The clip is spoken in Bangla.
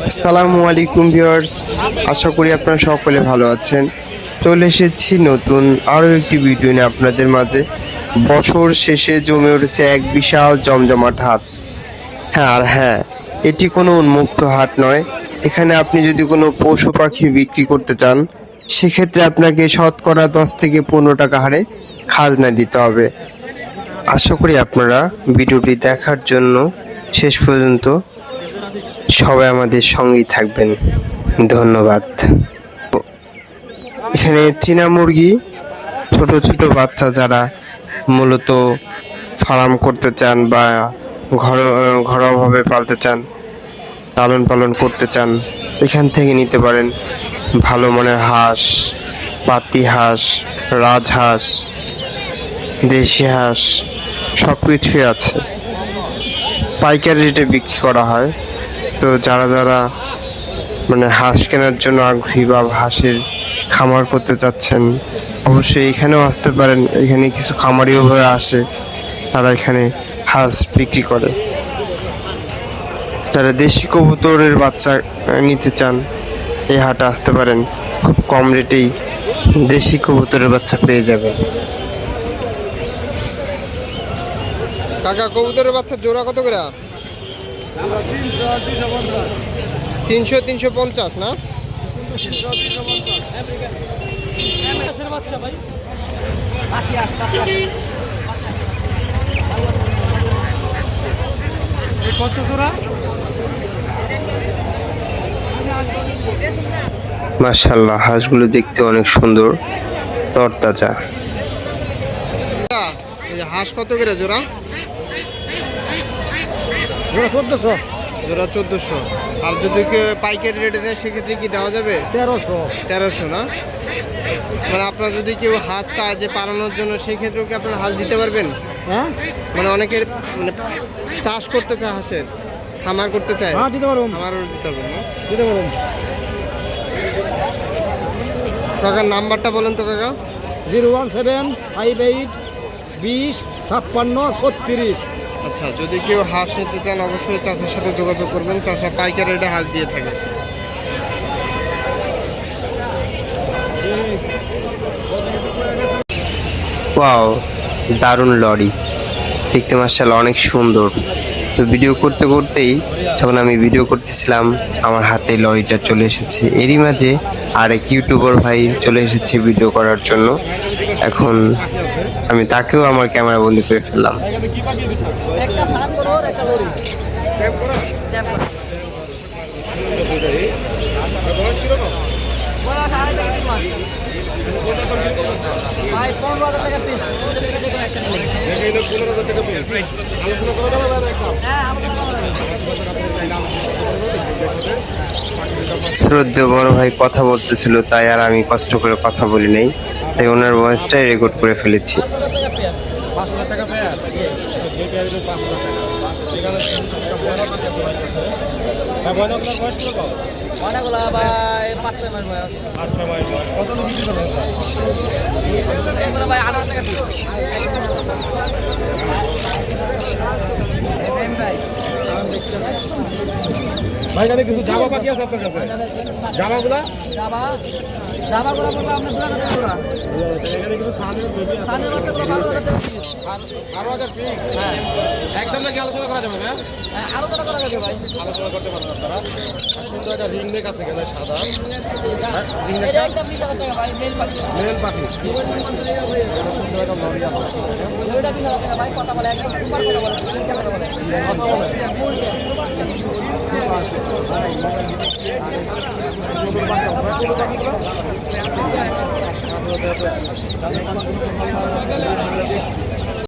আসসালামু আলাইকুম ভিউয়ার্স, আশা করি আপনারা সকলে ভালো আছেন। চলে এসেছি নতুন আরও একটি ভিডিও নিয়ে আপনাদের মাঝে। বছর শেষে জমে উঠেছে এক বিশাল জমজমাট হাট। হ্যাঁ, এটি কোনো উন্মুক্ত হাট নয়। এখানে আপনি যদি কোনো পশু পাখি বিক্রি করতে চান, সেক্ষেত্রে আপনাকে শতকরা 10 থেকে 15 টাকা হারে খাজনা দিতে হবে। আশা করি আপনারা ভিডিওটি দেখার জন্য শেষ পর্যন্ত সবাই আমাদের সঙ্গেই থাকবেন। ধন্যবাদ। এখানে চীনা মুরগি, ছোট ছোট বাচ্চা যারা মূলত ফার্ম করতে চান বা ঘরোয়াভাবে পালতে চান, লালন পালন করতে চান, এখান থেকে নিতে পারেন। ভালো মানের হাঁস, পাতি হাঁস, রাজহাঁস, দেশি হাঁস সব কিছুই আছে। পাইকারি রেটে বিক্রি করা হয়। তো যারা হাঁস কেনার জন্য আগ্রহী বা হাঁসের খামার করতে চাচ্ছেন, অবশ্যই এখানেও আসতে পারেন। এখানে কিছু খামারিও হয়ে আসে, তারা এখানে হাঁস বিক্রি করে। যারা দেশি কবুতরের বাচ্চা নিতে চান, এই হাটে আসতে পারেন। খুব কম রেটেই দেশি কবুতরের বাচ্চা পেয়ে যাবেন। কাকা, কবুতরের বাচ্চা জোড়া কত করে? 300-350 না? মাশাআল্লাহ, হাঁসগুলো দেখতে অনেক সুন্দর, তরতাজা। হাঁস কত করে জোড়া? জোড়া 1400। জোড়া 1400। আর যদি পাইকারি রেটে নেয় সেক্ষেত্রে কি দেওয়া যাবে? 1300 না? আপনার যদি কেউ হাঁস চায় যে পালানোর জন্য, সেই ক্ষেত্রেও কি আপনার হাঁস দিতে পারবেন? হ্যাঁ, অনেকের চাষ করতে চায়, হাঁসের খামার করতে চায়। হ্যাঁ, দিতে পারবো। খামারও দিতে পারবেন না? দিতে পারবো। কাকার নাম্বারটা বলেন তো কাকা। 01758205636। আচ্ছা, যদি কেউ হাঁস নিতে চান অবশ্যই চাষার সাথে যোগাযোগ করবেন। চাষা পাইকারি রেটে হাঁস দিয়ে থাকে। ওয়াও, দারুণ লরি দেখতে, মাশাআল্লাহ অনেক সুন্দর। তো ভিডিও করতে করতেই যখন আমি ভিডিও করতেছিলাম, আমার হাতে লরিটা চলে এসেছে। এরই মাঝে আরেক ইউটিউবার ভাই চলে এসেছে ভিডিও করার জন্য। এখন আমি তাকেও আমার ক্যামেরা বন্দি করে ফেললাম। শ্রদ্ধেয় বড় ভাই কথা বলতেছিল, তাই আর আমি কষ্ট করে কথা বলি নাই, তাই ওনার ভয়েসটাই রেকর্ড করে ফেলেছি। 5000 টাকা পেয়ার, যে পেয়ার 5000 টাকা। ঠিক আছে, 300 টাকা বড় পাখি আছে ভাই কাছে। হ্যাঁ, বড়গুলোর বয়স কত? অনেকগুলো ভাই 5-6 মাস বয়স। 8 মাস বয়স। কত বিক্রি করবেন? এগুলো ভাই 18 টাকা পিস। ভাই এখানে কিছু জামা পাখি আছে আপনার কাছে? জামাগুলা? জামাগুলো বলবো আপনার 2000 টাকা জোড়া। এখানে কিছু সানের বেবি আছে। সানের বাচ্চা গুলো 12,000 টাকা পিস। 12,000 পিস। হ্যাঁ, একদম নাকি আলোচনা করা যাবে না? আরো টাকা করা যাবে ভাই। আলোচনা করতে পারেন আপনারা। আর সুন্দর একটা রিং নেক আছে এখানে সাদা। রিং এটা নেকটা একদম 20,000 টাকা ভাই, মেল পাখি। মেল পাখি। সুন্দর একটা লরি আছে। ওইটা 20,000 টাকা ভাই, কথা বলে একদম সুপার কথা বলে, সুন্দর কথা বলে। কথা বলে। ছোট পাখি।